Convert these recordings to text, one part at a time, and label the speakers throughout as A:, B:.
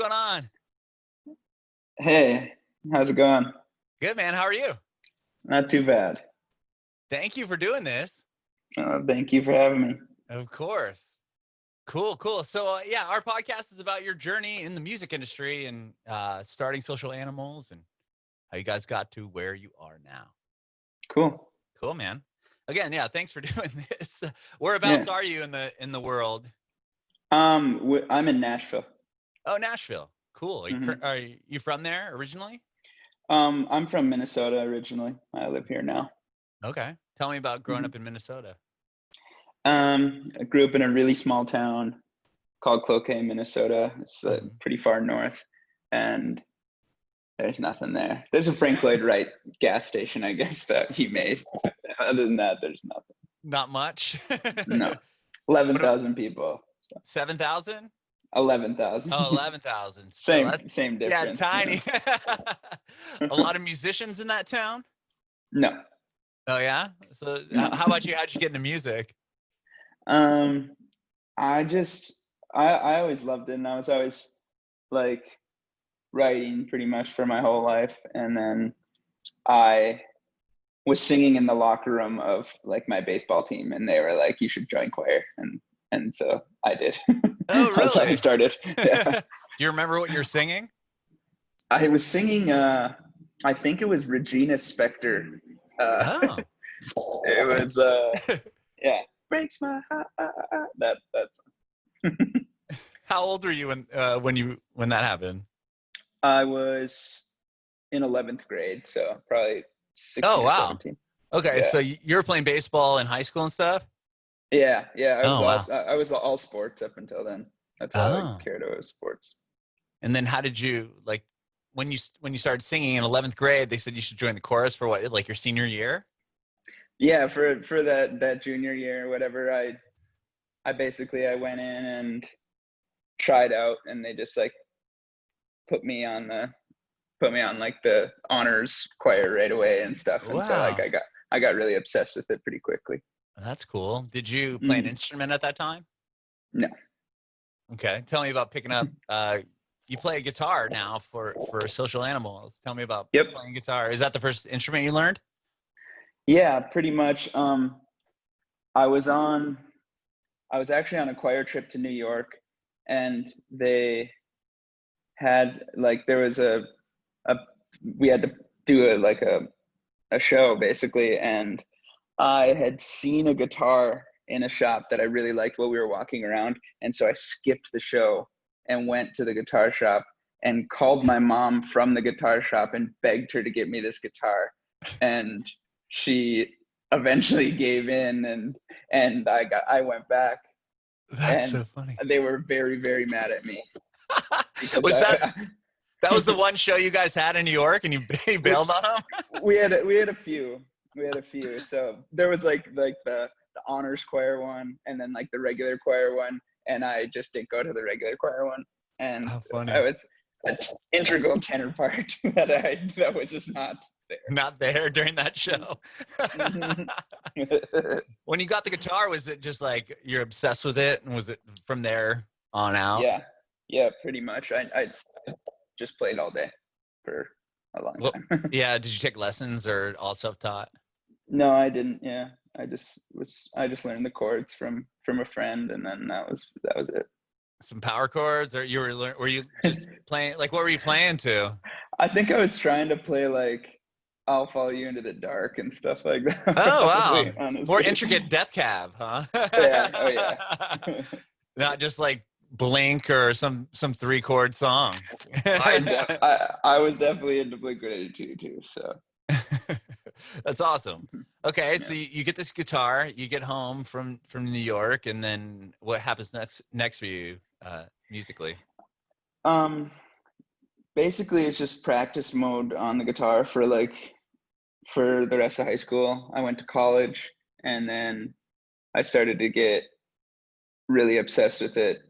A: going on?
B: Hey, how's it going?
A: Good, man. How are you?
B: Not too bad.
A: Thank you for doing this.
B: Thank you for having me.
A: Of course. Cool. So, yeah, our podcast is about your journey in the music industry and starting Social Animals and how you guys got to where you are now.
B: Cool,
A: man. Again, yeah, thanks for doing this. Whereabouts are you in the world?
B: I'm in Nashville.
A: Oh, Nashville. Cool. Are you from there originally?
B: I'm from Minnesota originally. I live here now.
A: Okay. Tell me about growing up in Minnesota.
B: I grew up in a really small town called Cloquet, Minnesota. It's pretty far north, and there's nothing there. There's a Frank Lloyd Wright gas station, I guess, that he made. Other than that, there's nothing.
A: Not much.
B: No, 11,000 people.
A: 7,000?
B: 11,000.
A: Oh, 11,000.
B: Same difference.
A: Yeah, tiny. A lot of musicians in that town?
B: No.
A: Oh, yeah? So how about you? How'd you get into music?
B: I always loved it, and I was always like writing pretty much for my whole life. And then I was singing in the locker room of like my baseball team, and they were like, "You should join choir," and so I did.
A: Oh, really?
B: That's how I started. Yeah.
A: Do you remember what you're singing?
B: I was singing. I think it was Regina Spektor. It was. Yeah. Breaks my heart. That's.
A: How old were you when that happened?
B: I was in 11th grade, so probably 16
A: or
B: 17.
A: Okay,
B: yeah.
A: So you were playing baseball in high school and stuff?
B: Yeah. I was all sports up until then. That's all I cared about, was sports.
A: And then how did you, like, when you started singing in 11th grade, they said you should join the chorus for what, like your senior year?
B: Yeah, for that junior year or whatever, I basically went in and tried out, and they just like put me on like the honors choir right away and stuff.
A: Wow.
B: And so like I got really obsessed with it pretty quickly.
A: That's cool. Did you play an instrument at that time?
B: No.
A: Okay. Tell me about picking up you play a guitar now for Social Animals. Tell me about playing guitar. Is that the first instrument you learned?
B: Yeah, pretty much. I was actually on a choir trip to New York, and they had like, there was we had to do a show basically, and I had seen a guitar in a shop that I really liked while we were walking around, and so I skipped the show and went to the guitar shop and called my mom from the guitar shop and begged her to get me this guitar, and she eventually gave in, and I went back.
A: That's so funny.
B: They were very, very mad at me.
A: That was the one show you guys had in New York, and you bailed on them?
B: We had a few. So there was like the honors choir one, and then like the regular choir one, and I just didn't go to the regular choir one. And I was an integral tenor part that was just not there.
A: Not there during that show. When you got the guitar, was it just like you're obsessed with it, and was it from there on out?
B: Yeah, pretty much. I just played all day for a long time.
A: Yeah. Did you take lessons or all self-taught?
B: No, I didn't. Yeah, I just learned the chords from a friend, and then that was it.
A: Some power chords, or were you just playing, like, what were you playing to?
B: I think I was trying to play like "I'll Follow You Into the Dark" and stuff like that.
A: Oh,
B: probably,
A: wow.
B: honestly.
A: More intricate Death Cab, huh?
B: Yeah. Oh, yeah.
A: Not just like Blink or some 3-chord song.
B: I was definitely into Blink-182 too. So
A: that's awesome. Okay, so you get this guitar, you get home from New York, and then what happens next for you musically?
B: Basically it's just practice mode on the guitar for the rest of high school. I went to college, and then I started to get really obsessed with it,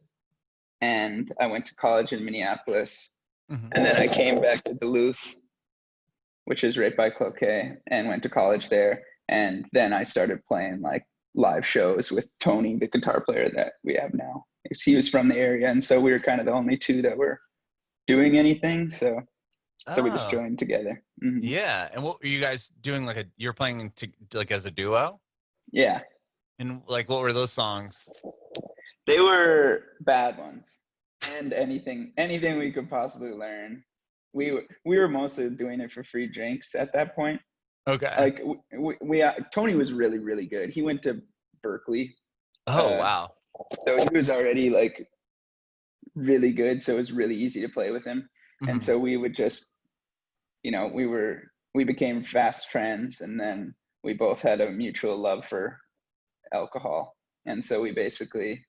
B: and I went to college in Minneapolis, and then I came back to Duluth, which is right by Cloquet, and went to college there. And then I started playing like live shows with Tony, the guitar player that we have now. He was from the area, and so we were kind of the only two that were doing anything, so we just
A: Oh,
B: joined together. Mhm.
A: yeah. And what were you guys doing? You're playing like as a duo?
B: Yeah,
A: And like, what were those songs?
B: they were bad ones, and anything we could possibly learn. We were mostly doing it for free drinks at that point.
A: Okay.
B: Like Tony was really, really good. He went to Berkeley,
A: Oh, wow.
B: so he was already like really good. So it was really easy to play with him. And
A: Mhm.
B: so we would just, we became fast friends, and then we both had a mutual love for alcohol, and so we basically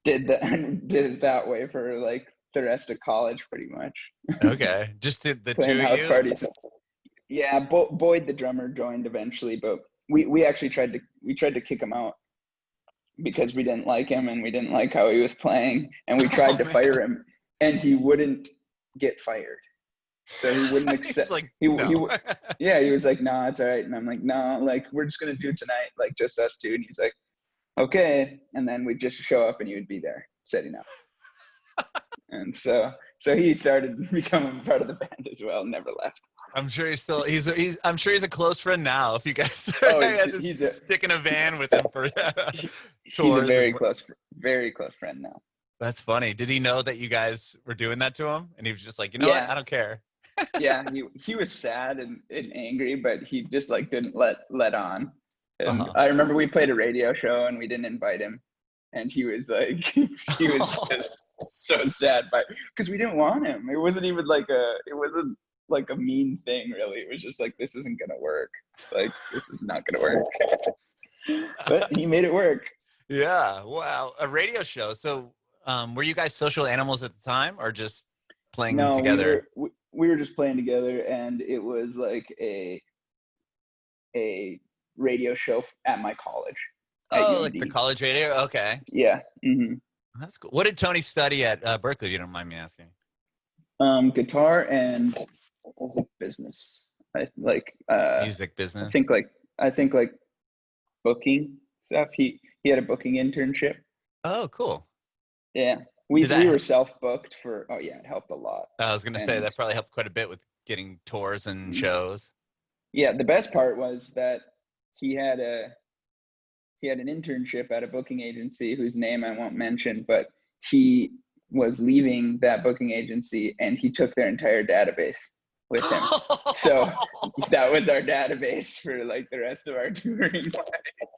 B: did it that way for like the rest of college, pretty much.
A: Okay. Just the two
B: Playing
A: of
B: house
A: you?
B: parties. Yeah, Boyd the drummer joined eventually, but we actually tried to kick him out because we didn't like him and we didn't like how he was playing, and we tried to
A: Man.
B: fire him, and he wouldn't get fired. So he wouldn't
A: He's
B: accept.
A: like, no.
B: Yeah, he was like, "Nah, it's all right," and I'm like, "No, like we're just gonna do it tonight, like just us two." And he's like, "Okay," and then we'd just show up, and he would be there setting up. And so he started becoming part of the band as well. Never left.
A: I'm sure I'm sure he's a close friend now. If you guys
B: Oh,
A: had to stick in a van with him for
B: he's a
A: tours
B: very close friend now.
A: that's funny. Did he know that you guys were doing that to him? And he was just like, you know what?
B: Yeah,
A: I don't care.
B: yeah. He was sad and angry, but he just like didn't let on. And
A: Uh-huh.
B: I remember we played a radio show and we didn't invite him, and he was like, he was just so sad, because we didn't want him. It wasn't like a mean thing, really. It was just like, this isn't gonna work. Like, this is not gonna work. But he made it work.
A: Yeah. Wow. A radio show. So, were you guys social animals at the time, or just playing
B: No,
A: together?
B: we were just playing together, and it was like a radio show at my college at
A: Oh, like the
B: UMD.
A: college radio. Okay,
B: Yeah. Mm-hmm.
A: that's cool. What did Tony study at Berkeley? If you don't mind me asking.
B: Guitar and what was it, business. I like.
A: Music
B: I
A: business.
B: think like booking stuff. He had a booking internship.
A: Oh, cool.
B: Yeah. We
A: Did that?
B: were self-booked for. Oh yeah, it helped a lot.
A: I was gonna say
B: And
A: that probably helped quite a bit with getting tours and shows.
B: yeah, the best part was that he had an internship at a booking agency whose name I won't mention, but he was leaving that booking agency and he took their entire database with him. So that was our database for like the rest of our touring.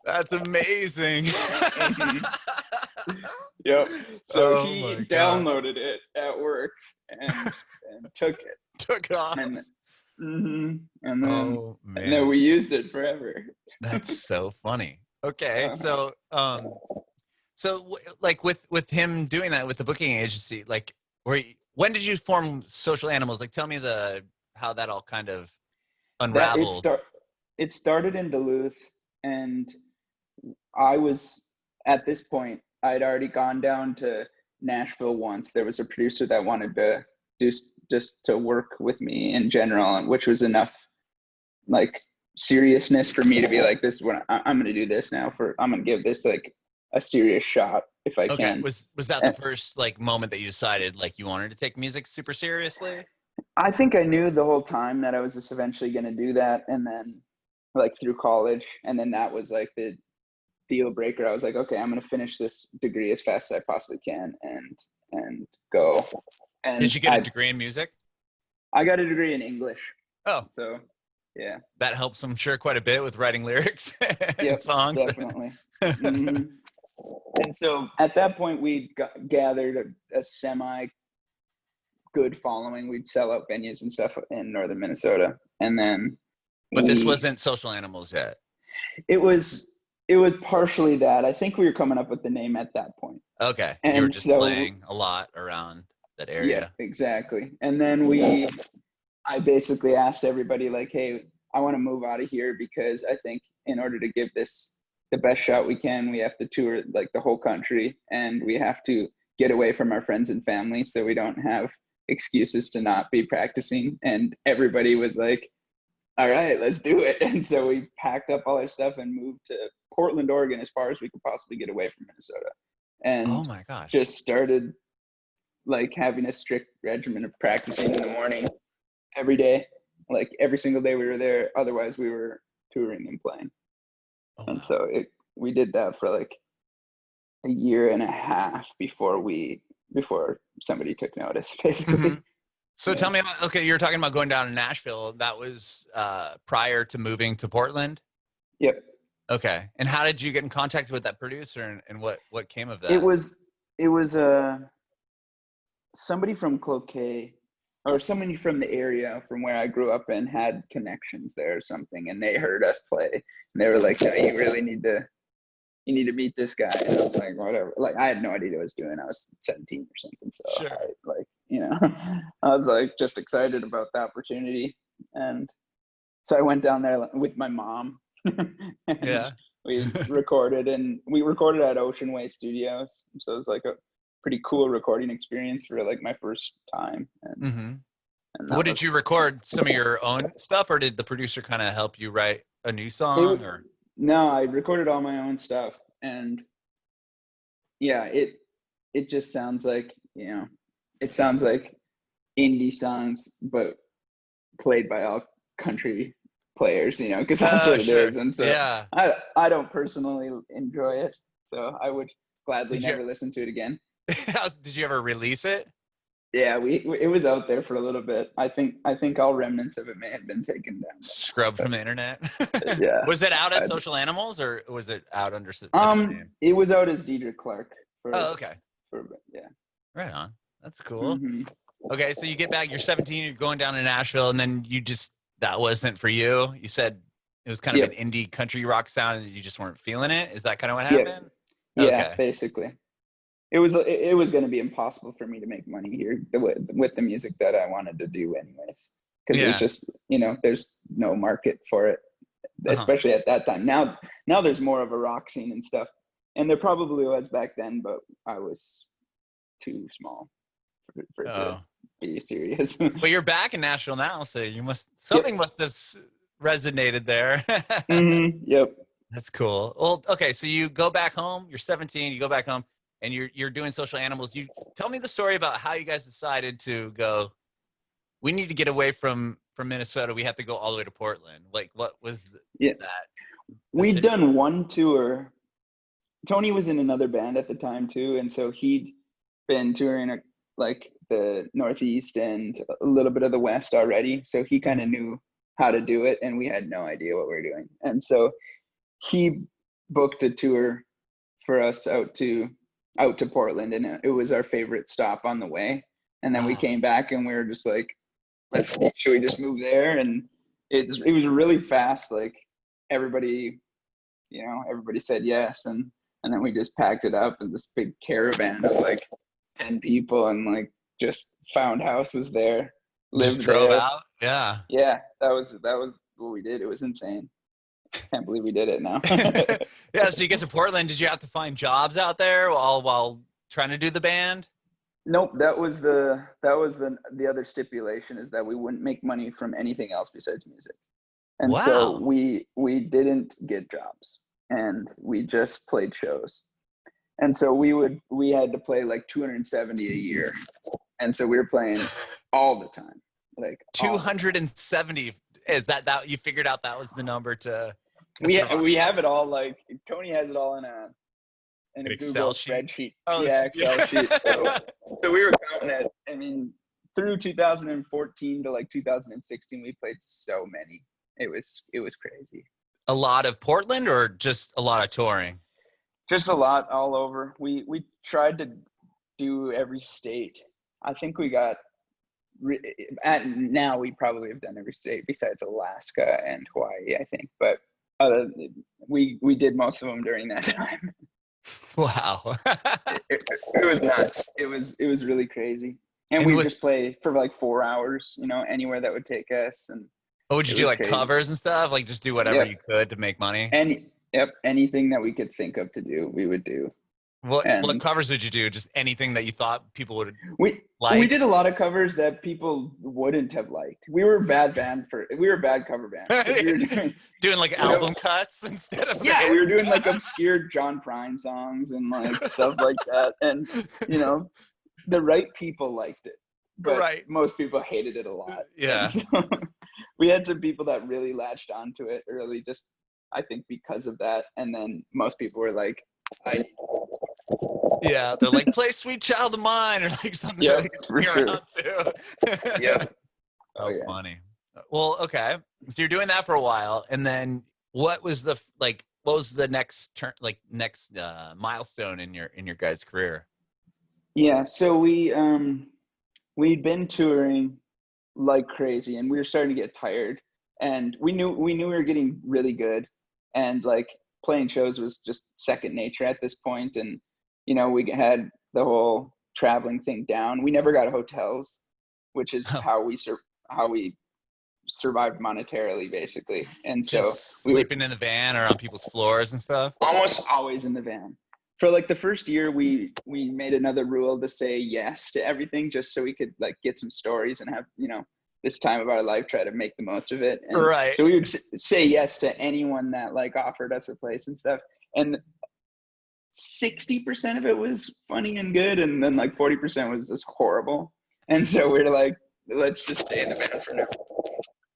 A: That's amazing.
B: Yep. So
A: Oh
B: he
A: my God.
B: downloaded it at work and took it.
A: Took off.
B: And and
A: Oh
B: then
A: man,
B: we used it forever.
A: that's so funny. Okay,
B: Uh-huh.
A: so like with him doing that with the booking agency, like when did you form Social Animals? Like, tell me how that all kind of
B: That
A: unraveled.
B: it started in Duluth, and I was, at this point, I'd already gone down to Nashville once. There was a producer that wanted to do just to work with me in general, which was enough like seriousness for me to be like, this is what I'm going to do this now. I'm going to give this like a serious shot if I
A: Okay,
B: can.
A: was that the first like moment that you decided like you wanted to take music super seriously?
B: I think I knew the whole time that I was just eventually going to do that, and then like through college, and then that was like the deal breaker. I was like, okay, I'm going to finish this degree as fast as I possibly can and go. And
A: Did you get a degree in music?
B: I got a degree in English.
A: Oh,
B: so yeah,
A: that helps, I'm sure, quite a bit with writing lyrics and
B: yep,
A: songs.
B: definitely. Mm-hmm. And so at that point, we gathered a semi good following. We'd sell out venues and stuff in northern Minnesota, and then.
A: But this wasn't Social Animals yet.
B: It was partially that. I think we were coming up with the name at that point.
A: Okay,
B: and
A: you were just playing a lot around that area.
B: Yeah, exactly. And then I basically asked everybody like, hey, I want to move out of here because I think in order to give this the best shot we can, we have to tour like the whole country, and we have to get away from our friends and family so we don't have excuses to not be practicing. And everybody was like, all right, let's do it. And so we packed up all our stuff and moved to Portland, Oregon, as far as we could possibly get away from Minnesota. And
A: oh my gosh,
B: just started like having a strict regimen of practicing in the morning every day, like every single day we were there. Otherwise we were touring and playing.
A: Oh, wow.
B: And so we did that for like a year and a half before somebody took notice, basically.
A: Mm-hmm. So tell me about, okay, you're talking about going down to Nashville. That was prior to moving to Portland?
B: Yep.
A: Okay. And how did you get in contact with that producer, and what came of that?
B: It was somebody from Cloquet, or somebody from the area from where I grew up and had connections there or something, and they heard us play and they were like, no, you really need to meet this guy. And I was like, whatever. Like, I had no idea what I was doing. I was 17 or something. So
A: Sure.
B: I was like just excited about the opportunity. And so I went down there with my mom.
A: Yeah.
B: We recorded at Ocean Way Studios. So it was like a pretty cool recording experience for like my first time. And
A: what did you record? Some of your own stuff, or did the producer kind of help you write a new song?
B: No, I recorded all my own stuff, and yeah, it just sounds like, it sounds like indie songs, but played by all country players, because that's what it is. And so
A: yeah.
B: I don't personally enjoy it, so I would gladly never listen to it again.
A: Did you ever release it?
B: Yeah, it was out there for a little bit. I think all remnants of it may have been taken down.
A: Scrubbed from the internet.
B: Yeah.
A: Was it out as Social Animals, or was it out under name?
B: It was out as Deidre Clark.
A: Okay.
B: For a bit, yeah.
A: Right on. That's cool. Okay, so you get back, you're 17, you're going down to Nashville, and then that wasn't for you. You said it was kind of an indie country rock sound and you just weren't feeling it. Is that kind of what happened?
B: Yeah,
A: okay.
B: Basically. It was going to be impossible for me to make money here with the music that I wanted to do anyways. Because it was just, there's no market for it, especially at that time. Now there's more of a rock scene and stuff. And there probably was back then, but I was too small for to be serious.
A: But you're back in Nashville now, so something must have resonated there.
B: Yep.
A: That's cool. Well, okay, so you go back home. You're 17. You go back home, and you're doing Social Animals. You tell me the story about how you guys decided to go. We need to get away from Minnesota. We have to go all the way to Portland. Like, what was that?
B: We'd done one tour. Tony was in another band at the time too, and so he'd been touring like the Northeast and a little bit of the West already. So he kind of knew how to do it, and we had no idea what we were doing. And so he booked a tour for us out to Portland, and it was our favorite stop on the way. And then we came back, and we were just like, should we just move there? And it was really fast. Like everybody said yes, and then we just packed it up in this big caravan of like 10 people, and like just found houses there, lived
A: just drove
B: there.
A: out.
B: Yeah, that was what we did. It was insane. Can't believe we did it now.
A: Yeah, so you get to Portland. Did you have to find jobs out there while trying to do the band?
B: Nope, that was the other stipulation, is that we wouldn't make money from anything else besides music. And so we didn't get jobs, and we just played shows. And so we had to play like 270 a year. And so we were playing all the time. Like
A: 270. Is that you figured out that was the number to
B: we have it all, like Tony has it all in a
A: Excel
B: Google spreadsheet.
A: Excel
B: sheet. So we were counting it. I mean, through 2014 to like 2016, we played so many. It was crazy.
A: A lot of Portland, or just a lot of touring?
B: Just a lot all over. We tried to do every state. I think we got now we probably have done every state besides Alaska and Hawaii, I think. But we did most of them during that time.
A: Wow.
B: it was nuts. It was really crazy. And we just play for like 4 hours, anywhere that would take us. And
A: would you do like covers and stuff? Like just do whatever you could to make money?
B: Anything that we could think of to do, we would do.
A: What covers would you do? Just anything that you thought people would
B: like? We did a lot of covers that people wouldn't have liked. We were a bad cover band. We were
A: doing like album cuts instead of
B: we were doing like obscure John Prine songs and like stuff like that. And the right people liked it, but
A: Right.
B: most people hated it a lot.
A: Yeah.
B: And so we had some people that really latched onto it early, just I think because of that. And then most people were like,
A: Yeah, they're like, play Sweet Child of Mine or like something
B: Yep,
A: that they can
B: for
A: sing
B: sure.
A: around to.
B: Yep.
A: Oh,
B: yeah.
A: funny. Well, okay. So you're doing that for a while, and then what was the what was the next turn, like next milestone in your guys' career?
B: Yeah. So we'd been touring like crazy, and we were starting to get tired, and we knew we were getting really good, and like playing shows was just second nature at this point. And we had the whole traveling thing down. We never got hotels, which is how we survived monetarily, basically. And so
A: Just
B: we were
A: sleeping in the van or on people's floors and stuff?
B: almost always in the van. For like the first year, we made another rule to say yes to everything, just so we could like get some stories and have this time of our life, try to make the most of it. And
A: Right.
B: so we would say yes to anyone that like offered us a place and stuff. And 60% of it was funny and good, and then like 40% was just horrible. And so we were like, let's just stay in the van for now.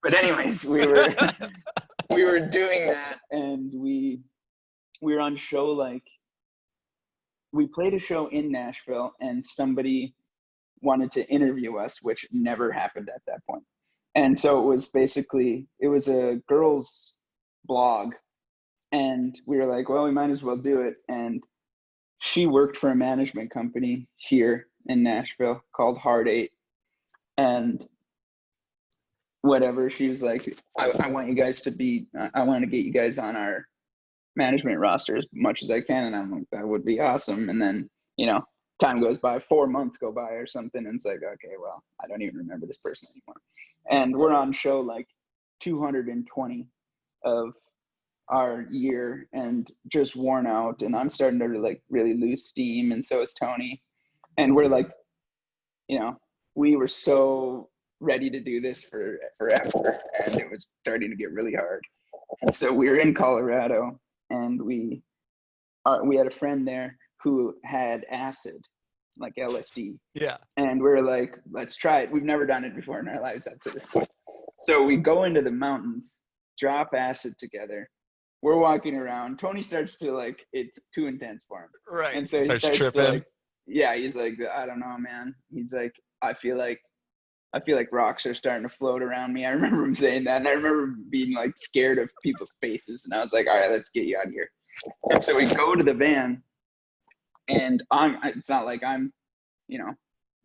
B: But anyways, we were doing that, and we were on show, like we played a show in Nashville, and somebody wanted to interview us, which never happened at that point. And so it was a girl's blog, and we were like, well, we might as well do it. And she worked for a management company here in Nashville called Hard 8. And whatever, she was like, I want you guys to I want to get you guys on our management roster as much as I can. And I'm like, that would be awesome. And then, time goes by, 4 months go by or something. And it's like, okay, well, I don't even remember this person anymore. And we're on show like 220 of our year and just worn out. And I'm starting to like really lose steam. And so is Tony. And we're like, we were so ready to do this forever. And it was starting to get really hard. And so we were in Colorado, and we had a friend there who had acid, like LSD.
A: Yeah.
B: And we were like, let's try it. We've never done it before in our lives up to this point. So we go into the mountains, drop acid together. We're walking around. Tony starts to like, it's too intense for him.
A: Right.
B: And so he starts
A: tripping.
B: to like, yeah, he's like, I don't know, man. He's like, I feel like rocks are starting to float around me. I remember him saying that. And I remember being like scared of people's faces. And I was like, all right, let's get you out of here. And so we go to the van, and it's not like I'm,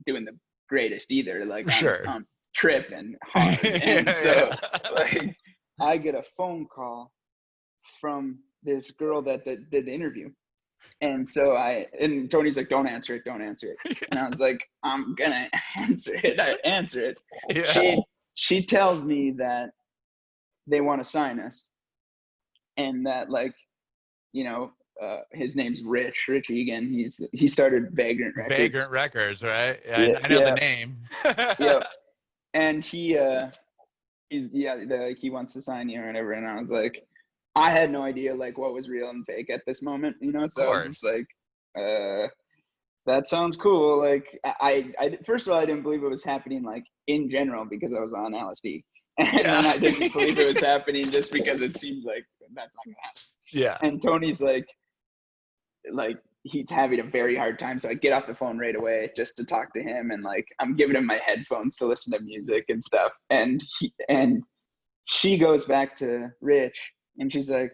B: doing the greatest either. Like I'm tripping hard. And so like I get a phone call from this girl that did the interview. And so and Tony's like, don't answer it. And I was like, I'm gonna answer it. I answer it. Yeah. She tells me that they want to sign us, and that like, his name's Rich Egan. He started Vagrant Records.
A: Vagrant Records, right? Yeah, I know the name.
B: Yeah. And he wants to sign you or whatever. And I was like, I had no idea like what was real and fake at this moment, so I was just like, that sounds cool. Like I first of all, I didn't believe it was happening like in general because I was on LSD. And then I didn't believe it was happening just because it seemed like that's not gonna happen.
A: Yeah.
B: And Tony's like he's having a very hard time. So I get off the phone right away just to talk to him, and like I'm giving him my headphones to listen to music and stuff. And she goes back to Rich, and she's like,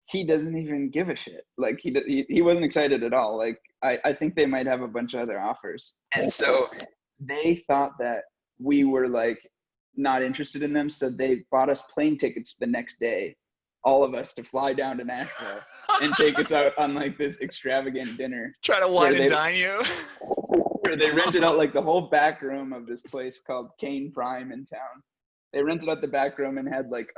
B: he doesn't even give a shit. Like he wasn't excited at all. Like I think they might have a bunch of other offers. And so they thought that we were like not interested in them. So they bought us plane tickets the next day, all of us, to fly down to Nashville and take us out on like this extravagant dinner.
A: Try to wine and dine you.
B: Where they rented out like the whole back room of this place called Kane Prime in town. They rented out the back room and had like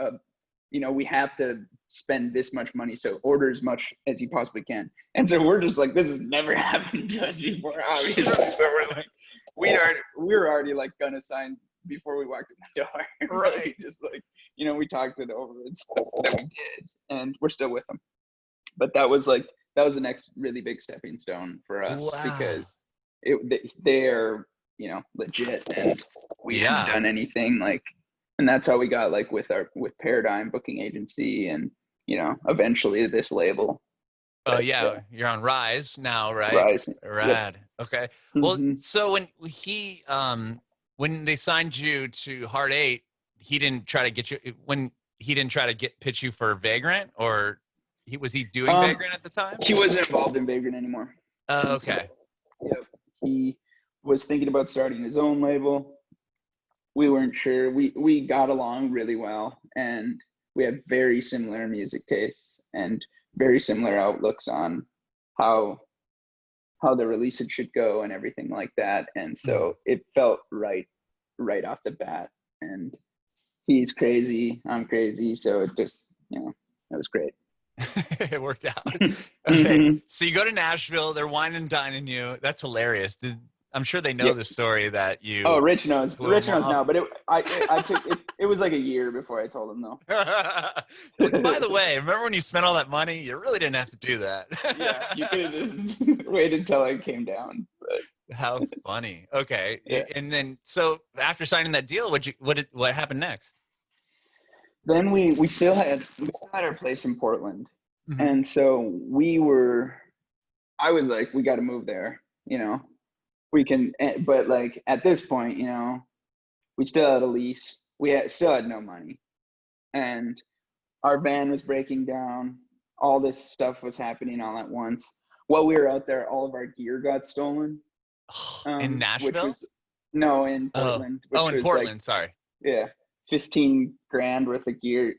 B: we have to spend this much money, so order as much as you possibly can. And so we're just like, this has never happened to us before, obviously. So we're like, we were already like gonna sign before we walked in the door.
A: Right.
B: Just like, we talked it over and stuff that we did, and we're still with them. But that was the next really big stepping stone for us. Wow. Because they are, you know, legit, and we hadn't
A: Yeah.
B: done anything like, and that's how we got like with Paradigm booking agency, and you know, eventually this label.
A: Oh
B: But
A: yeah, you're on Rise now, right?
B: Rise. Yep.
A: Rad. Okay. Well,
B: Hmm.
A: so when they signed you to Heart 8, he didn't try to get you when he didn't try to pitch you for Vagrant, or was he doing Vagrant at the time?
B: He wasn't involved in Vagrant anymore.
A: Oh,
B: So,
A: okay.
B: yep. He was thinking about starting his own label. We weren't sure. We got along really well, and we had very similar music tastes and very similar outlooks on how the release should go and everything like that. And so it felt right off the bat. And he's crazy, I'm crazy, so it just, you know, it was great.
A: It worked out. Okay. So you go to Nashville, they're wine and dining you. That's hilarious. I'm sure they know the story that you.
B: Oh, Rich knows. Rich knows
A: off.
B: now, but I took it. It was like a year before I told him though.
A: Like, by the way, remember when you spent all that money? You really didn't have to do that.
B: Yeah, you could have just waited till I came down. But.
A: How funny. Okay.
B: Yeah.
A: And then, so after signing that deal, what happened next?
B: Then we still had our place in Portland, and so I was like, we got to move there, you know. We can, but like at this point, you know, we still had a lease. Still had no money, and our van was breaking down. All this stuff was happening all at once. While we were out there, all of our gear got stolen.
A: In Nashville?
B: No, in Portland.
A: In Portland. Like,
B: sorry. Yeah, 15 grand worth of gear,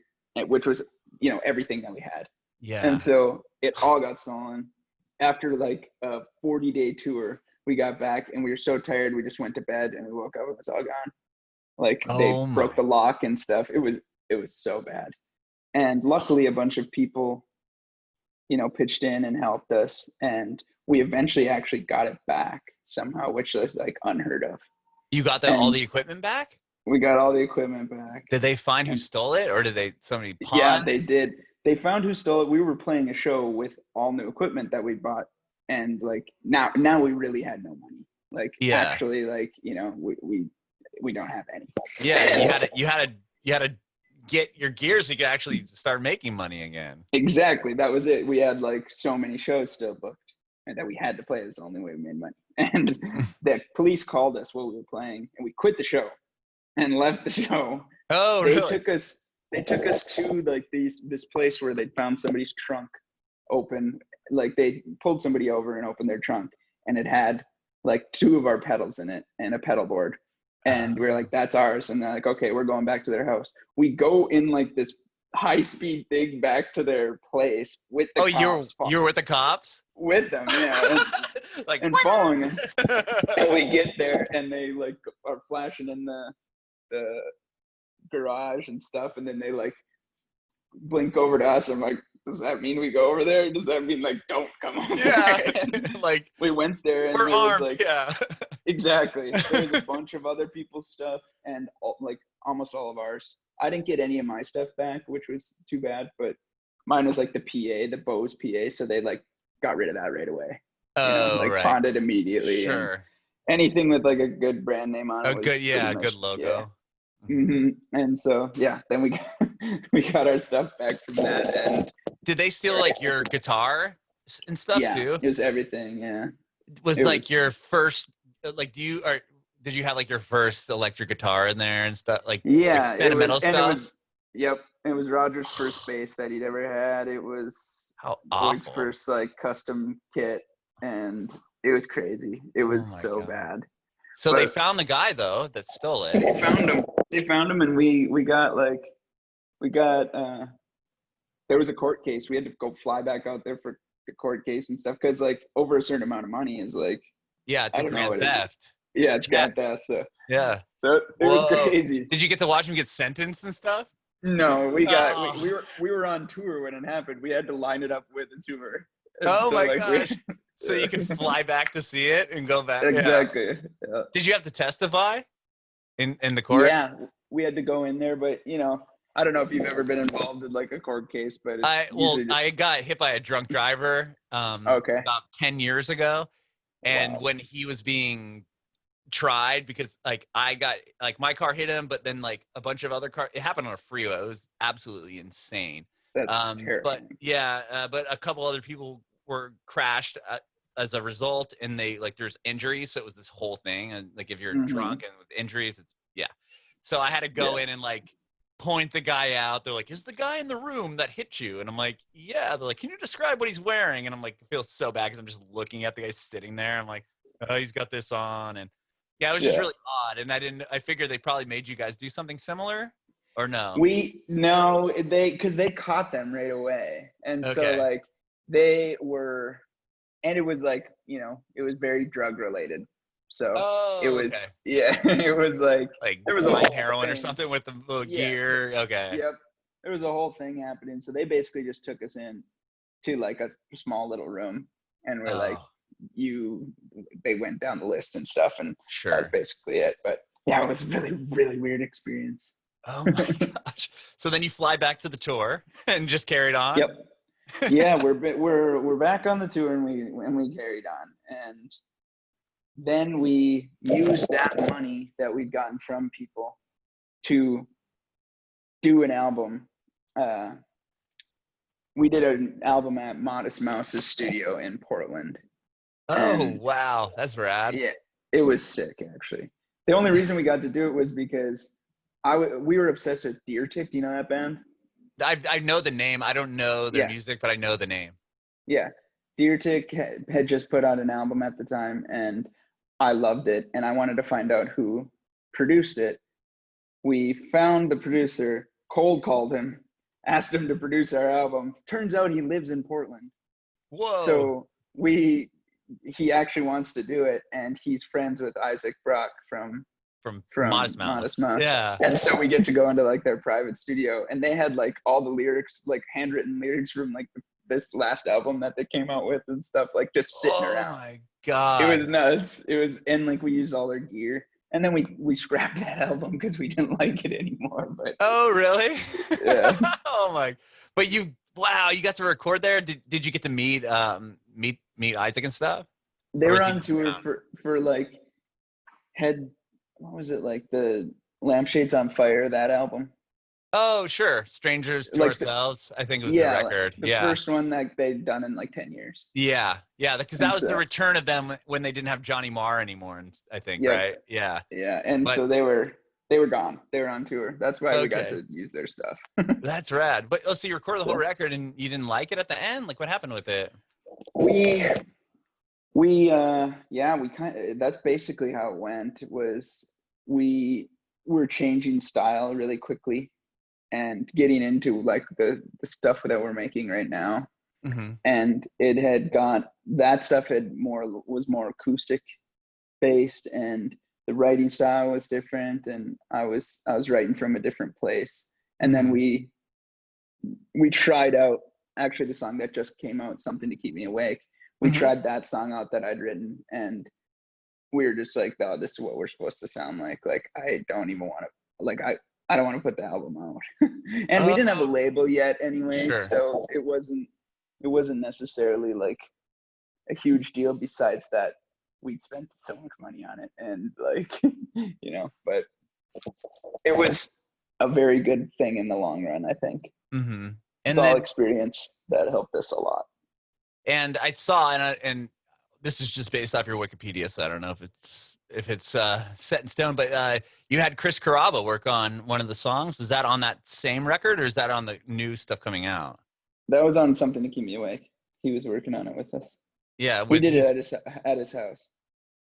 B: which was, you know, everything that we had.
A: Yeah.
B: And so it all got stolen. After like a 40-day tour, we got back and we were so tired, we just went to bed and we woke up and it was all gone. Like they broke the lock and stuff. It was so bad. And luckily a bunch of people, you know, pitched in and helped us, and we eventually actually got it back somehow, which was like unheard of.
A: You got all the equipment back?
B: We got all the equipment back.
A: Did they find who stole it, or did somebody pawn?
B: Yeah, they did. They found who stole it. We were playing a show with all new equipment that we bought, and like now we really had no money. Like actually, like, you know, we don't have any.
A: Yeah, you had to get your gears so you could actually start making money again.
B: Exactly, that was it. We had like so many shows still booked, and that we had to play. Is the only way we made money. And the police called us while we were playing, and we quit the show and left the show.
A: Oh,
B: they
A: really?
B: They took us to like this place where they found somebody's trunk open. Like they pulled somebody over and opened their trunk, and it had like 2 of our pedals in it and a pedal board. And we were like, that's ours. And they're like, okay, we're going back to their house. We go in like this high-speed thing back to their place with the cops.
A: You were with the cops?
B: With them, yeah. And, like, and following them. And we get there and they like are flashing in the garage and stuff, and then they like blink over to us. I'm like, does that mean we go over there? Does that mean like don't come over?
A: Yeah. Like
B: we went there and
A: we're armed.
B: Like,
A: yeah.
B: Exactly. There was a bunch of other people's stuff and like almost all of ours. I didn't get any of my stuff back, which was too bad, but mine was like the PA, the Bose PA, so they like got rid of that right away.
A: Oh,
B: like
A: right.
B: pawned it immediately.
A: Sure.
B: Anything with like a good brand name on it.
A: A good logo.
B: Yeah. Mm-hmm. And so then we got our stuff back from that. And
A: did they steal like your guitar and stuff too?
B: It was everything. Yeah.
A: Was your first like did you have like your first electric guitar in there and stuff like experimental stuff?
B: It was Roger's first bass that he'd ever had. It was Boyd's first like custom kit, and it was crazy. It was so bad.
A: So they found the guy though that stole it.
B: They found him, and we got there was a court case. We had to go fly back out there for the court case and stuff, because like over a certain amount of money is like
A: it's a grand theft.
B: Yeah, it's grand theft. So
A: yeah,
B: so it was crazy.
A: Did you get to watch him get sentenced and stuff?
B: No, we were on tour when it happened. We had to line it up with the tour. And
A: my gosh! So you could fly back to see it and go back.
B: Exactly.
A: Yeah. Did you have to testify in the court?
B: Yeah, we had to go in there, but you know, I don't know if you've ever been involved in like a court case, but I got
A: hit by a drunk driver about 10 years ago, And
B: Wow.
A: when he was being tried, because like I got like my car hit him, but then like a bunch of other cars, it happened on a freeway. It was absolutely insane.
B: That's
A: But
B: terrifying.
A: yeah, but a couple other people were crashed as a result, and they like there's injuries. So it was this whole thing. And like if you're
B: Hmm.
A: drunk and with injuries, it's yeah. So I had to go
B: Yeah.
A: in and like point the guy out. They're like, "Is the guy in the room that hit you?" And I'm like, "Yeah." They're like, "Can you describe what he's wearing?" And I'm like, I feel so bad because I'm just looking at the guy sitting there. I'm like, "Oh, he's got this on," and yeah, it was just
B: Yeah.
A: really odd. And I figured they probably made you guys do something similar, or no?
B: We no, because they caught them right away, and so
A: Okay.
B: like they were, and it was like, it was very drug related. So it
A: Oh, okay.
B: was, yeah, it was like
A: Like
B: there was a
A: buying
B: whole
A: heroin or
B: thing.
A: something with the little
B: Yeah.
A: gear. Okay.
B: Yep. There was a whole thing happening. So they basically just took us in to like a small little room, and we're like,
A: Oh,
B: you. They went down the list and stuff, and that was
A: sure.
B: basically it. But yeah, it was a really, really weird experience.
A: Oh my gosh. So then you fly back to the tour and just carried on.
B: Yep. Yeah, we're back on the tour, and we carried on, and then we used that money that we'd gotten from people to do an album. We did an album at Modest Mouse's studio in Portland,
A: Oh,
B: and
A: wow. That's rad.
B: yeah, it was sick actually. The only reason we got to do it was because we were obsessed with Deer Tick. Do you know that band?
A: I know the name. I don't know their
B: Yeah,
A: music, but I know the name.
B: yeah. Deer Tick had just put out an album at the time, and I loved it, and I wanted to find out who produced it. We found the producer, cold called him, asked him to produce our album. Turns out he lives in Portland.
A: Whoa.
B: So he actually wants to do it, and he's friends with Isaac Brock from
A: From
B: from
A: Modest
B: Modest
A: Mouse.
B: Mouse.
A: Yeah.
B: And so we get to go into like their private studio, and they had like all the lyrics, like handwritten lyrics from like this last album that they came out with and stuff, like just sitting
A: Oh
B: around.
A: my
B: It was
A: God.
B: nuts. It was, and like we used all their gear, and then we scrapped that album because we didn't like it anymore. But
A: Oh, really?
B: yeah,
A: Oh my. But wow, you got to record there? Did you get to meet Isaac and stuff?
B: they
A: Or
B: were
A: was he
B: on
A: just
B: tour
A: around?
B: for like head. What was it, like the Lampshades on Fire, that album?
A: Oh, sure. Strangers to
B: Like
A: Ourselves, I think it was the
B: yeah, like
A: record.
B: the
A: Yeah.
B: first one that they'd done in like 10 years.
A: Yeah. Yeah. Because that
B: And
A: was the
B: so
A: return of them when they didn't have Johnny Marr anymore, and I think,
B: yep,
A: right? Yeah.
B: yeah, and
A: But
B: so they were gone. They were on tour. That's why we got
A: okay.
B: to use their stuff.
A: That's rad. But oh, so you recorded the whole
B: So
A: record and you didn't like it at the end? Like what happened with it?
B: we we kind of, that's basically how it went. Was we were changing style really quickly and getting into like the stuff that we're making right now,
A: Mm-hmm.
B: and it had got, that stuff had was more acoustic based, and the writing style was different, and I was writing from a different place. And then
A: Mm-hmm.
B: we tried out, actually the song that just came out, Something to Keep Me Awake. We
A: Mm-hmm.
B: tried that song out that I'd written, and we were just like, oh, this is what we're supposed to sound like. Like I don't even want to, like I don't want to put the album out. And we didn't have a
A: Oh,
B: label yet anyway,
A: sure.
B: so it wasn't necessarily like a huge deal, besides that we'd spent so much money on it, and like but it was a very good thing in the long run, I think.
A: Mm-hmm.
B: It's
A: And
B: all
A: then
B: experience that helped us a lot.
A: and I saw and this is just based off your Wikipedia, so I don't know if it's set in stone, but you had Chris Carrabba work on one of the songs. Was that on that same record, or is that on the new stuff coming out?
B: That was on Something to Keep Me Awake. He was working on it with us.
A: Yeah,
B: We
A: with
B: did it
A: his.
B: at his house.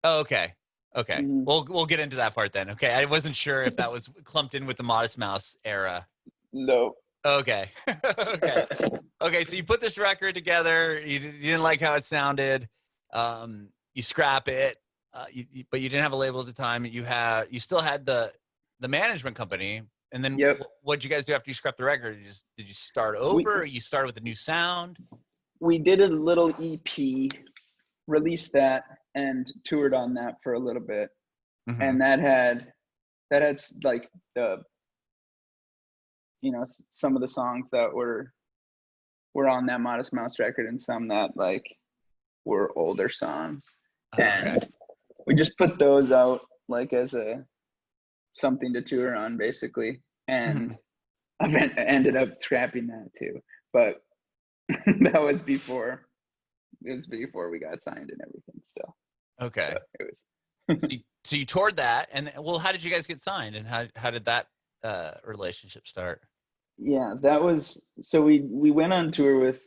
A: Oh, okay, okay.
B: Mm-hmm.
A: We'll get into that part then. Okay, I wasn't sure if that was clumped in with the Modest Mouse era.
B: No.
A: Okay, okay, okay. So you put this record together. You didn't like how it sounded. You scrap it. But you didn't have a label at the time. You still had the management company. And then
B: Yep.
A: what'd you guys do after you scrapped the record? Did you start
B: We
A: over? Or you started with a new sound?
B: we did a little EP, released that, and toured on that for a little bit.
A: Mm-hmm.
B: And that had like the some of the songs that were on that Modest Mouse record, and some that like were older songs.
A: Okay.
B: And we just put those out like as a something to tour on, basically. And
A: Mhm.
B: I ended up scrapping that too, but that was before. It was before we got signed and everything. Still,
A: Okay.
B: but it was.
A: So you toured that, and well, how did you guys get signed, and how did that relationship start?
B: Yeah, that was so we went on tour with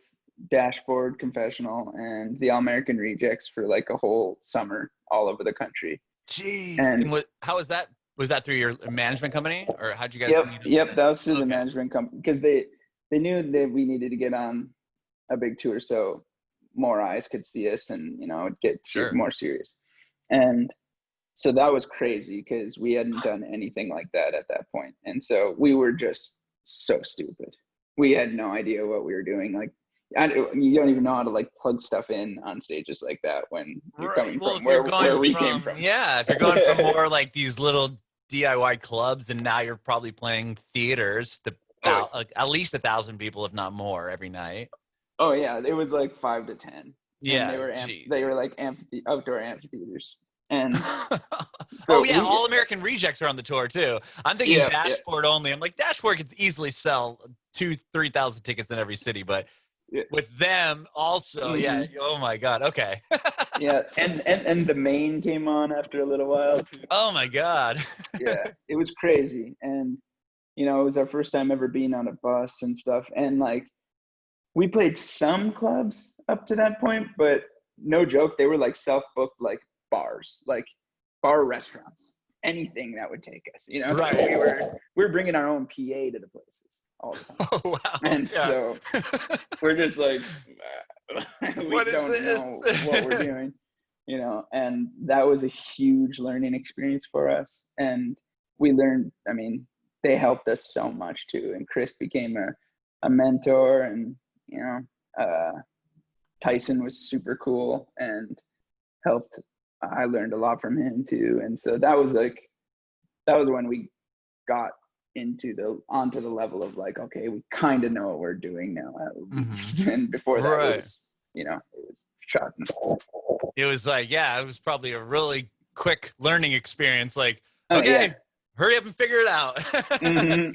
B: Dashboard, Confessional, and the All American Rejects for like a whole summer all over the country.
A: Jeez.
B: And
A: And how was that? Was that through your management company, or how'd you guys
B: yep,
A: meet up?
B: yep, that was through the
A: Okay.
B: management company because they knew that we needed to get on a big tour so more eyes could see us and get
A: Sure.
B: more serious. And so that was crazy because we hadn't done anything like that at that point. And so we were just so stupid. We had no idea what we were doing. Like, you don't even know how to like plug stuff in on stages like that when you're
A: Right.
B: coming
A: Well,
B: from
A: if you're going
B: where we came
A: from,
B: from.
A: yeah, if you're going from more like these little DIY clubs, and now you're probably playing theaters to
B: Oh,
A: like, at least 1,000 people, if not more, every night.
B: oh yeah, it was like 5 to 10, and
A: Yeah.
B: they
A: Jeez.
B: were like outdoor amphitheaters, and
A: Oh
B: so
A: yeah,
B: we
A: All American Rejects are on the tour too. I'm thinking
B: yeah yeah
A: Dashboard only. I'm like, Dashboard could easily sell 2,000-3,000 tickets in every city, but
B: yeah.
A: with them also, yeah.
B: Mm-hmm.
A: Oh my God. Okay.
B: Yeah, and the main came on after a little while too.
A: Oh my God.
B: Yeah, it was crazy, and it was our first time ever being on a bus and stuff, and like we played some clubs up to that point, but no joke, they were like self-booked, like bars, like bar restaurants, anything that would take us. So
A: Right.
B: we were bringing our own PA to the places all the time,
A: Oh wow.
B: and
A: Yeah.
B: so we're just like we
A: What is
B: don't
A: this?
B: know what we're doing. And that was a huge learning experience for us. And we learned, I mean, they helped us so much too. And Chris became a mentor, and, uh, Tyson was super cool and helped. I learned a lot from him too. And so that was when we got onto the level of like, okay, we kind of know what we're doing now at least. And before that,
A: Right.
B: it was shot and
A: It was like, yeah, it was probably a really quick learning experience. Like,
B: oh yeah.
A: okay, hurry up and figure it out.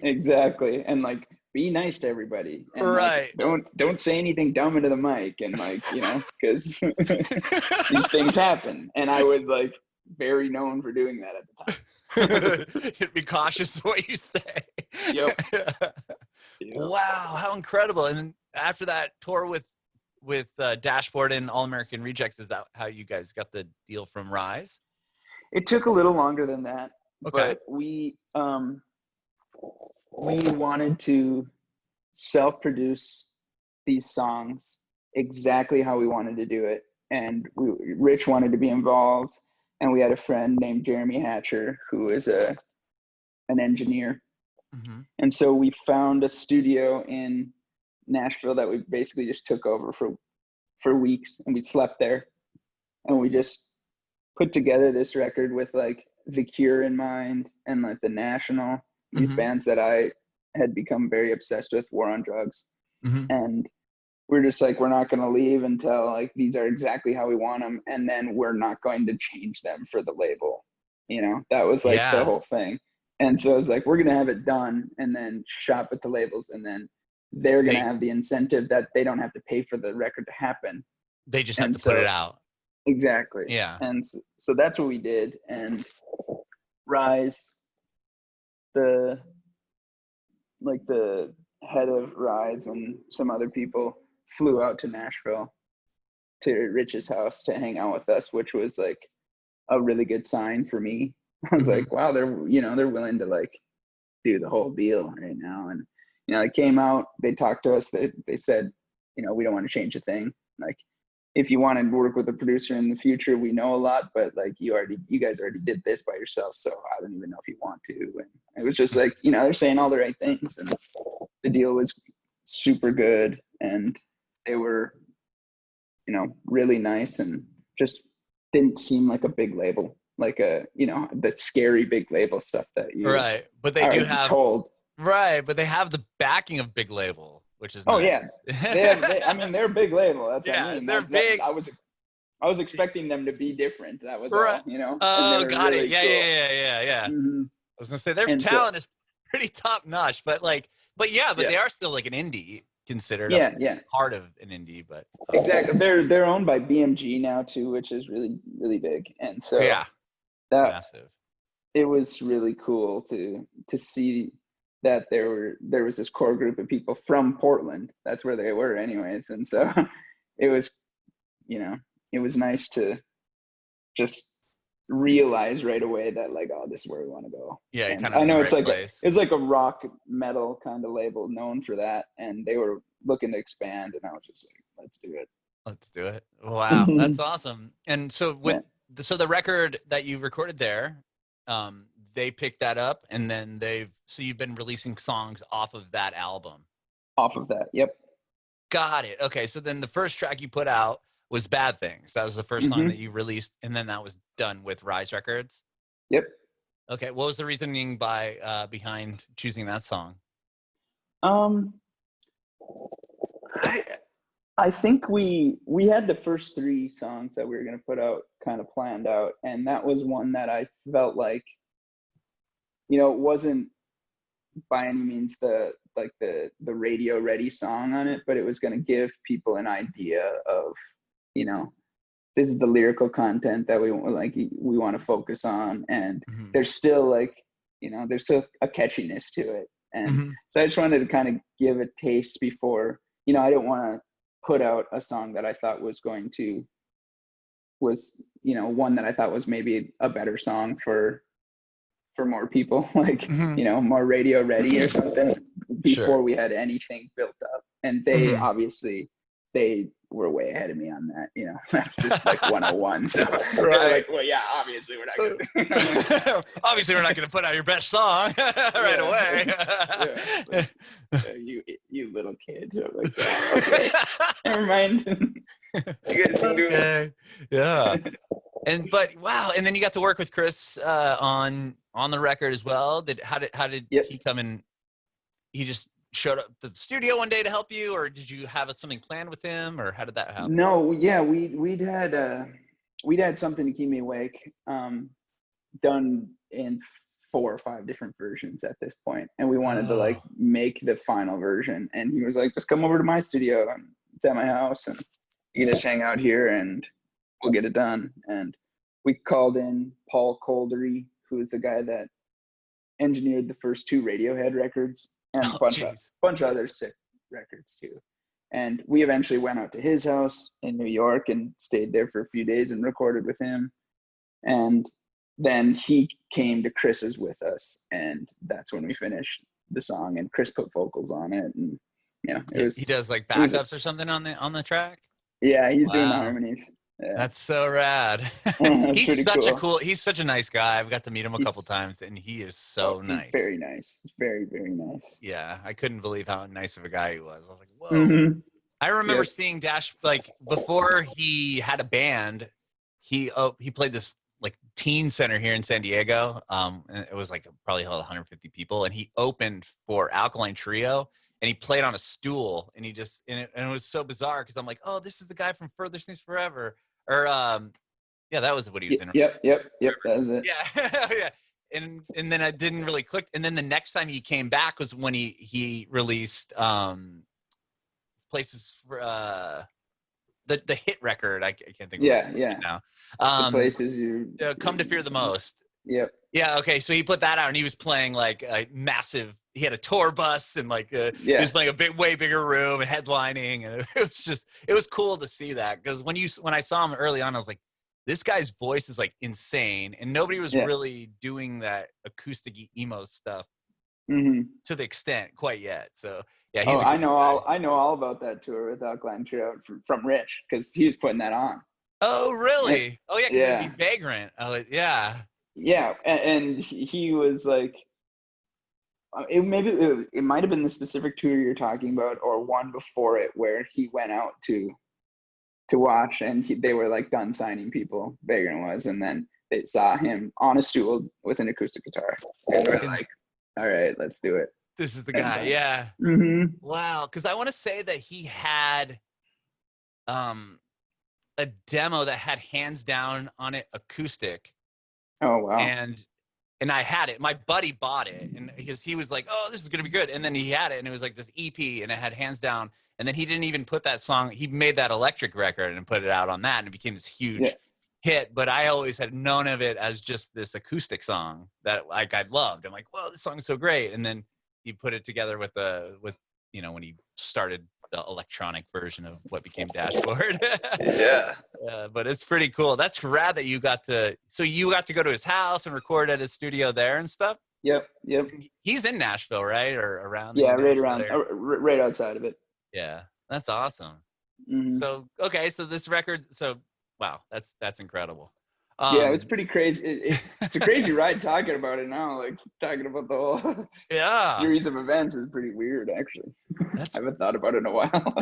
B: Exactly. And like be nice to everybody, and like
A: Right.
B: don't say anything dumb into the mic, and like because these things happen, and I was like very known for doing that at the time.
A: Be cautious what you say.
B: Yep.
A: Wow, how incredible! And then after that tour with Dashboard and All American Rejects, is that how you guys got the deal from Rise?
B: It took a little longer than that,
A: Okay.
B: but we wanted to self-produce these songs exactly how we wanted to do it, and Rich wanted to be involved, and we had a friend named Jeremy Hatcher who is an engineer.
A: Mm-hmm.
B: And so we found a studio in Nashville that we basically just took over for weeks, and we slept there, and we just put together this record with like The Cure in mind, and like The National, these bands that I had become very obsessed with, War on Drugs. And we're just like, we're not going to leave until like these are exactly how we want them, and then we're not going to change them for the label. That was like the whole thing. And so I was like, we're going to have it done and then shop at the labels, and then they're going to have the incentive that they don't have to pay for the record to happen.
A: They just have to put it out.
B: Exactly.
A: Yeah.
B: And so that's what we did. And Rise, the head of Rise and some other people flew out to Nashville to Rich's house to hang out with us, which was like a really good sign for me. I was like, wow, they're willing to like do the whole deal right now. And they came out, they talked to us, they said, we don't want to change a thing. Like, if you want to work with a producer in the future, we know a lot, but like you guys already did this by yourself, so I don't even know if you want to. And it was just like, they're saying all the right things, and the deal was super good, and they were, really nice, and just didn't seem like a big label, like the scary big label stuff that you
A: Right, but they do have
B: told.
A: Right, but they have the backing of big label, which is
B: Oh
A: nice.
B: yeah, I mean they're a big label. That's what I mean.
A: They're big.
B: I was expecting them to be different. That was
A: Right.
B: all, you know. And they
A: Oh,
B: were
A: got it.
B: really
A: Yeah,
B: cool.
A: yeah.
B: Hmm.
A: I was gonna say their
B: And so,
A: talent is pretty top notch, but they are still like an indie, considered a
B: yeah,
A: part of an indie, but
B: exactly. They're owned by BMG now too, which is really really big. And so
A: yeah,
B: that
A: massive.
B: it was really cool to see that there was this core group of people from Portland. That's where they were anyways. And so it was, you know, it was nice to just realize right away that like, oh, this is where we want to go.
A: Yeah, you're
B: And
A: kind of
B: I
A: in the
B: know
A: right
B: it's
A: place.
B: like a rock metal kind of label known for that, and they were looking to expand, and I was just like, let's do it.
A: Let's do it. Wow, that's awesome. And so
B: Yeah.
A: so the record that you recorded there, they picked that up, and then you've been releasing songs off of that album.
B: Off of that, yep.
A: Got it. Okay, so then the first track you put out was Bad Things. That was the first song that you released, and then that was done with Rise Records.
B: Yep.
A: Okay, what was the reasoning behind choosing that song?
B: I think we had the first 3 songs that we were going to put out kind of planned out, and that was one that I felt like, you know, it wasn't by any means the radio ready song on it, but it was going to give people an idea of, you know, this is the lyrical content that we want to focus on, and there's still like, you know, there's still a catchiness to it, and so I just wanted to kind of give a taste before, you know, I didn't want to put out a song that I thought was you know, one that I thought was maybe a better song for more people, like, you know, more radio ready or something, before we had anything built up. And they obviously, they were way ahead of me on that, you know. That's just like 101. So they're like, well, yeah, obviously we're not gonna
A: obviously we're not gonna put out your best song right away.
B: You little kid. I'm like, yeah, okay, never mind. You guys can do it.
A: Yeah. But wow, and then you got to work with Chris on the record as well. How did he come in? He just showed up to the studio one day to help you, or did you have something planned with him, or how did that happen?
B: No, yeah, we'd had something to keep me awake, done in 4 or 5 different versions at this point, and we wanted to like make the final version. And he was like, just come over to my studio, and it's at my house, and you can just hang out here and we'll get it done. And we called in Paul Coldery, who is the guy that engineered the first 2 Radiohead records and a bunch of other sick records too. And we eventually went out to his house in New York and stayed there for a few days and recorded with him. And then he came to Chris's with us, and that's when we finished the song, and Chris put vocals on it. And you know,
A: he does like backups or something on the track.
B: Yeah, he's doing the harmonies. Yeah.
A: That's so rad. He's such a nice guy. I've got to meet him a couple times, and he is so nice.
B: Very nice. Very, very nice.
A: Yeah, I couldn't believe how nice of a guy he was. I was like, whoa. I remember seeing Dash, like, before he had a band, he played this like teen center here in San Diego. And it was like probably held 150 people, and he opened for Alkaline Trio. And he played on a stool, and it was so bizarre because I'm like, oh, this is the guy from Furthest Things Forever. Or yeah, that was what he was in.
B: Yep, that was it.
A: Yeah, yeah. And then I didn't really click. And then the next time he came back was when he released Places for the hit record. I can't think of it now.
B: The Places You
A: Come to Fear the Most.
B: Yep.
A: Yeah, okay. So he put that out, and he was playing like a massive. He had a tour bus, and like he was playing a way bigger room and headlining, and it was cool to see that, because when I saw him early on, I was like, this guy's voice is like insane, and nobody was really doing that acoustic emo stuff to the extent quite yet. So yeah,
B: I know all about that tour with Alkaline Trio from Rich, because he was putting that on.
A: Oh really? Oh yeah, because it'd be Vagrant. Oh yeah.
B: Yeah, and he was like, it might have been the specific tour you're talking about, or one before it, where he went out to watch, and they were like done signing people, Vagrant was, and then they saw him on a stool with an acoustic guitar, and they were like, all right, let's do it.
A: This is the guy. Yeah. Wow. Because I want to say that he had a demo that had hands down on it acoustic.
B: Oh wow.
A: And I had it. My buddy bought it, and because he was like, "Oh, this is gonna be good," and then he had it, and it was like this EP, and it had hands down. And then he didn't even put that song. He made that electric record and put it out on that, and it became this huge hit. But I always had known of it as just this acoustic song that like I loved. I'm like, "Whoa, this song is so great!" And then he put it together with when he started the electronic version of what became Dashboard.
B: Yeah.
A: But it's pretty cool. That's rad that you got to go to his house and record at his studio there and stuff.
B: Yep.
A: He's in Nashville, right? Or around?
B: Yeah, right around, right outside of it.
A: Yeah, that's awesome.
B: Mm-hmm.
A: So, okay. So this record, wow, that's incredible.
B: Yeah, it's pretty crazy. It's a crazy ride talking about it now. Like talking about the whole series of events is pretty weird, actually. I haven't thought about it in a while.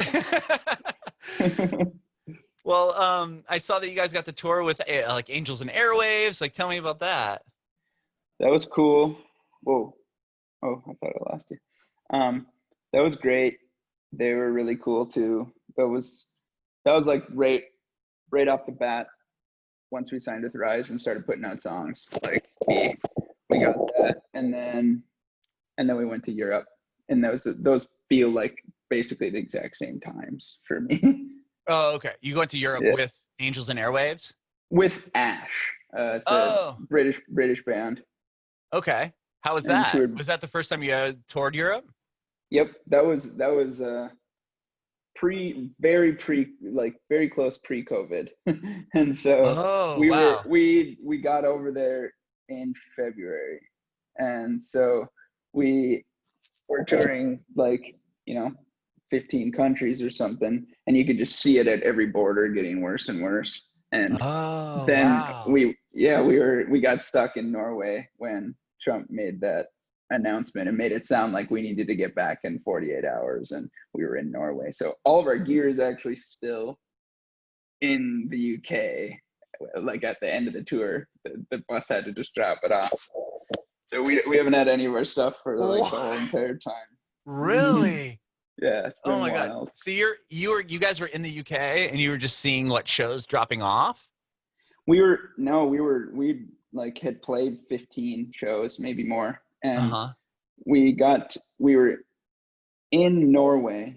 A: Well, I saw that you guys got the tour with like Angels and Airwaves. Like, tell me about that.
B: That was cool. Whoa. Oh, I thought I lost you. That was great. They were really cool too. That was like right off the bat. Once we signed with Rise and started putting out songs, like we got that, and then we went to Europe, and those feel like basically the exact same times for me.
A: Oh, okay. You went to Europe with Angels and Airwaves?
B: With Ash. It's a British band.
A: Okay. How was that? Was that the first time you toured Europe?
B: Yep. That was very close pre-COVID. And so we got over there in February. And so we were touring 15 countries or something, and you could just see it at every border getting worse and worse. And we got stuck in Norway when Trump made that announcement and made it sound like we needed to get back in 48 hours, and we were in Norway. So all of our gear is actually still in the UK. Like at the end of the tour, the bus had to just drop it off. So we haven't had any of our stuff for the whole entire time.
A: Really?
B: Yeah.
A: Oh my God. So you guys were in the UK and you were just seeing what shows dropping off? We
B: had played 15 shows, maybe more. And we were in Norway.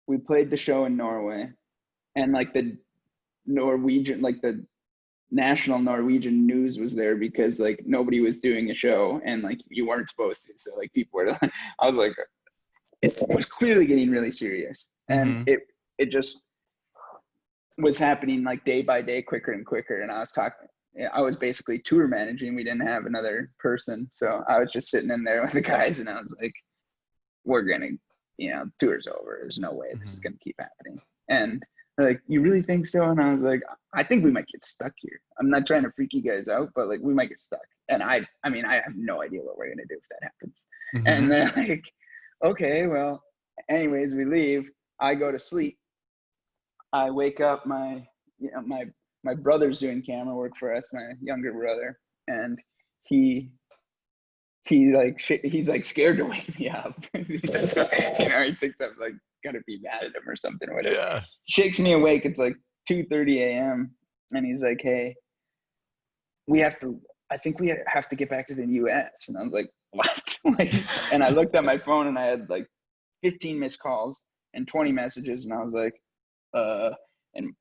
B: We played the show in Norway, and the Norwegian, the national Norwegian news was there because nobody was doing a show, and you weren't supposed to. So people were, I was like, it was clearly getting really serious, and it just was happening day by day, quicker and quicker. And I was basically tour managing. We didn't have another person. So I was just sitting in there with the guys, and I was like, we're going to, tour's over. There's no way this is going to keep happening. And they're like, you really think so? And I was like, I think we might get stuck here. I'm not trying to freak you guys out, but we might get stuck. And I have no idea what we're going to do if that happens. And they're like, okay, well, anyways, we leave. I go to sleep. I wake up, my brother's doing camera work for us, my younger brother, and he's scared to wake me up. He thinks I'm gonna be mad at him or something or whatever. Yeah. Shakes me awake. It's 2:30 a.m. and he's like, "Hey, I think we have to get back to the U.S." And I was like, "What?" And I looked at my phone and I had 15 missed calls and 20 messages, and I was like, and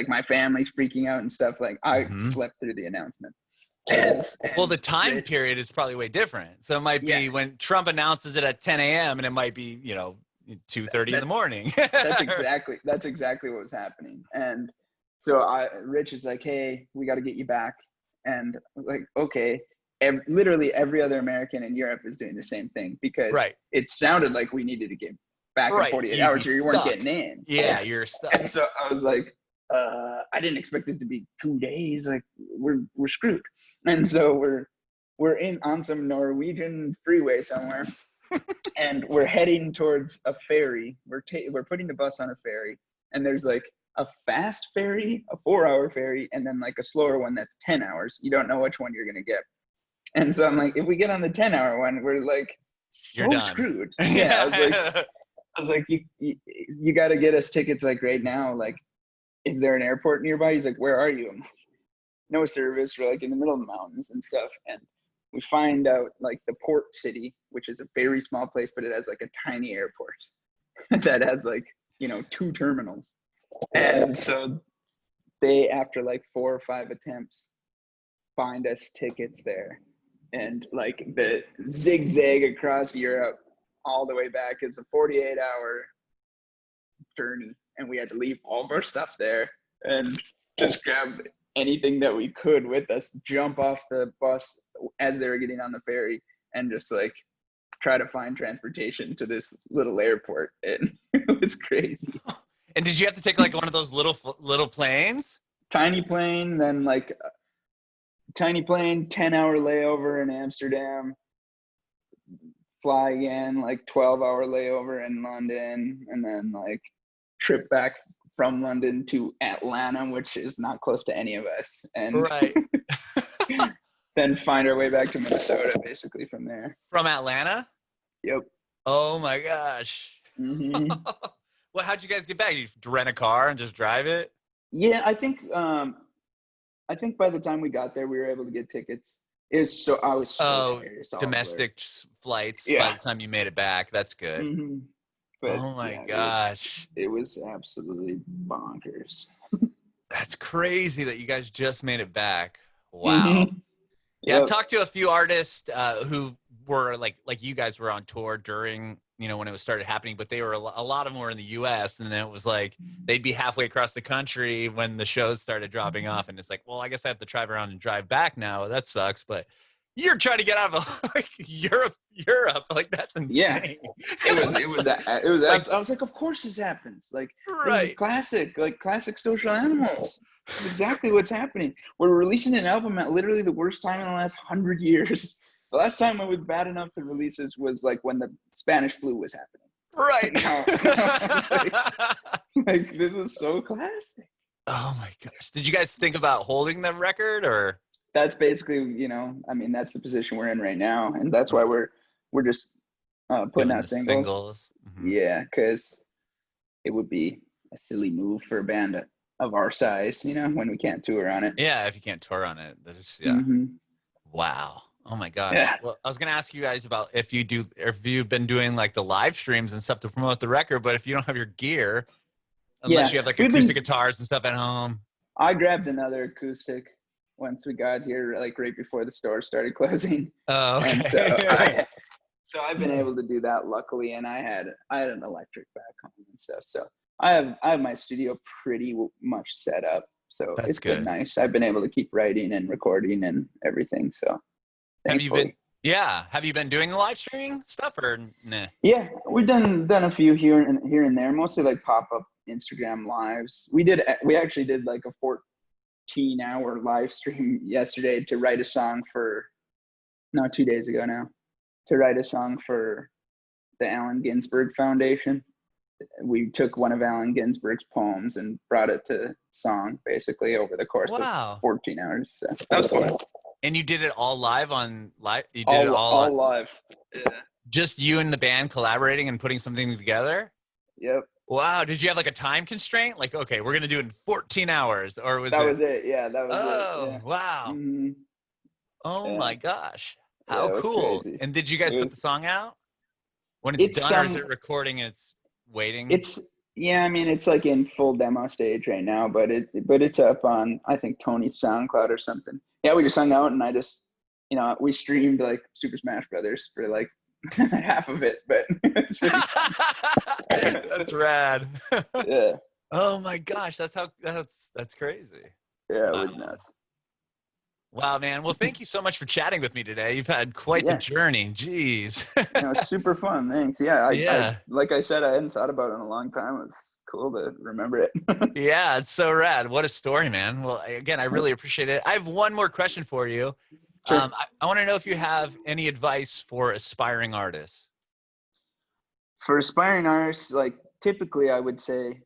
B: my family's freaking out and stuff. I slept through the announcement.
A: Well, the time period is probably way different. So it might be when Trump announces it at 10 a.m. and it might be 2:30 in the morning.
B: That's exactly what was happening. And so Rich is like, "Hey, we got to get you back." And I was like, okay. Literally every other American in Europe is doing the same thing because it sounded like we needed to get back in 48 hours or you weren't getting in.
A: Yeah, you're stuck.
B: And so I was like, I didn't expect it to be 2 days. We're screwed. And so we're on some Norwegian freeway somewhere, and we're heading towards a ferry. We're putting the bus on a ferry, and there's a fast ferry, a 4-hour ferry, and then a slower one that's 10 hours. You don't know which one you're gonna get. And so I'm like, if we get on the 10-hour one, we're so screwed. Yeah, I was like, you got to get us tickets right now. is there an airport nearby? He's like, where are you? I'm like, no service. We're like in the middle of the mountains and stuff. And we find out like the port city, which is a very small place, but it has like a tiny airport that has like, 2 terminals. And so they, after like 4 or 5 attempts, find us tickets there. And like the zigzag across Europe all the way back is a 48-hour journey. And we had to leave all of our stuff there and just grab anything that we could with us, jump off the bus as they were getting on the ferry, and just like try to find transportation to this little airport. And it was crazy.
A: And did you have to take like one of those little planes?
B: Tiny plane, then like tiny plane, 10-hour layover in Amsterdam, fly again, like 12-hour layover in London, and then like trip back from London to Atlanta, which is not close to any of us. And
A: Right.
B: then find our way back to Minnesota basically from there.
A: From Atlanta?
B: Yep.
A: Oh my gosh.
B: Mm-hmm.
A: Well, how'd you guys get back? You rent a car and just drive it?
B: Yeah, I think by the time we got there, we were able to get tickets. I was so tired. It's all
A: domestic flights.
B: Yeah.
A: By the time you made it back, that's good.
B: Mm-hmm. But,
A: oh my gosh.
B: It was absolutely bonkers.
A: That's crazy that you guys just made it back. Wow.
B: Mm-hmm.
A: Yeah,
B: Yep.
A: I've talked to a few artists who were like you guys were on tour during, when it started happening, but they were a lot of them were in the US, and then it was like they'd be halfway across the country when the shows started dropping off, and it's like, well, I guess I have to drive around and drive back now. That sucks, but you're trying to get out of like Europe. Like that's insane.
B: Yeah. It was like, I was like, of course this happens. Like
A: right.
B: classic social animals. That's exactly what's happening. We're releasing an album at literally the worst time in the last 100 years. The last time I was bad enough to release this was like when the Spanish flu was happening.
A: Right.
B: like this is so classic.
A: Oh my gosh. Did you guys think about holding the record, or?
B: That's basically, that's the position we're in right now. And that's why we're just putting out singles.
A: Mm-hmm.
B: Yeah, because it would be a silly move for a band of our size, when we can't tour on it.
A: Yeah, if you can't tour on it. Yeah.
B: Mm-hmm.
A: Wow. Oh my gosh.
B: Yeah.
A: Well, I was gonna ask you guys about if you've been doing like the live streams and stuff to promote the record, but if you don't have your gear, unless you have like acoustic guitars and stuff at home.
B: I grabbed another acoustic once we got here, like right before the store started closing.
A: Oh, okay.
B: And so I've been able to do that luckily, and I had an electric back home and stuff. So I have my studio pretty much set up. So it's been nice. I've been able to keep writing and recording and everything. So thankfully.
A: Have you been doing the live streaming stuff or nah?
B: Yeah, we've done a few here and there, mostly like pop-up Instagram lives. We actually did like a 14-hour live stream yesterday to write a song 2 days ago now, to write a song for the Allen Ginsberg Foundation. We took one of Allen Ginsberg's poems and brought it to song basically over the course of 14 hours. So that was fun.
A: And you did it all live on live? You
B: did
A: it
B: all live. Yeah.
A: Just you and the band collaborating and putting something together?
B: Yep.
A: Wow. Did you have like a time constraint? Like, okay, we're going to do it in 14 hours, or was
B: was it? Yeah, that was it.
A: Oh, wow.
B: Mm-hmm.
A: Oh my gosh. How cool.
B: Crazy.
A: And did you guys put the song out? When it's done, or is it recording and it's waiting?
B: It's like in full demo stage right now, but it's up on, I think, Tony's SoundCloud or something. Yeah, we just hung out and I just, we streamed like Super Smash Brothers for like half of it, but it's really fun.
A: That's rad.
B: Yeah.
A: Oh my gosh, that's crazy.
B: Yeah, it was nuts.
A: Wow, man. Well, thank you so much for chatting with me today. You've had quite the journey. Jeez.
B: It was super fun. Thanks. Yeah. I, like I said, I hadn't thought about it in a long time. It's cool to remember it.
A: Yeah, it's so rad. What a story, man. Well, again, I really appreciate it. I have one more question for you.
B: Sure.
A: I want to know if you have any advice for aspiring artists.
B: For aspiring artists, like typically I would say,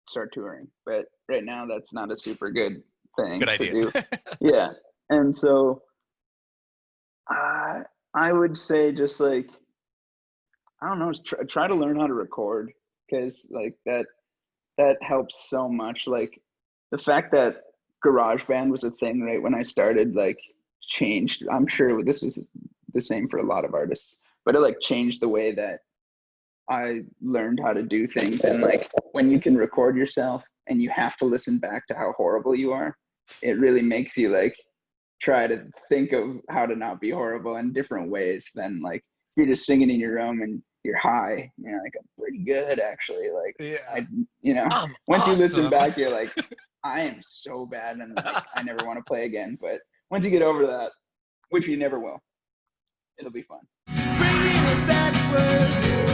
B: start touring. But right now that's not a super good thing
A: to
B: do. Yeah. And so I would say just like, I don't know, try to learn how to record, because like that helps so much. Like the fact that GarageBand was a thing right when I started, like changed. I'm sure this was the same for a lot of artists, but it like changed the way that I learned how to do things. And like when you can record yourself and you have to listen back to how horrible you are, it really makes you like try to think of how to not be horrible in different ways than like if you're just singing in your room and you're high, you're like, I'm pretty good actually. Like
A: I'm
B: once you listen
A: awesome.
B: back, you're like, I am so bad and like I never want to play again. But once you get over that, which you never will, it'll be fun.
C: Bringing it backward.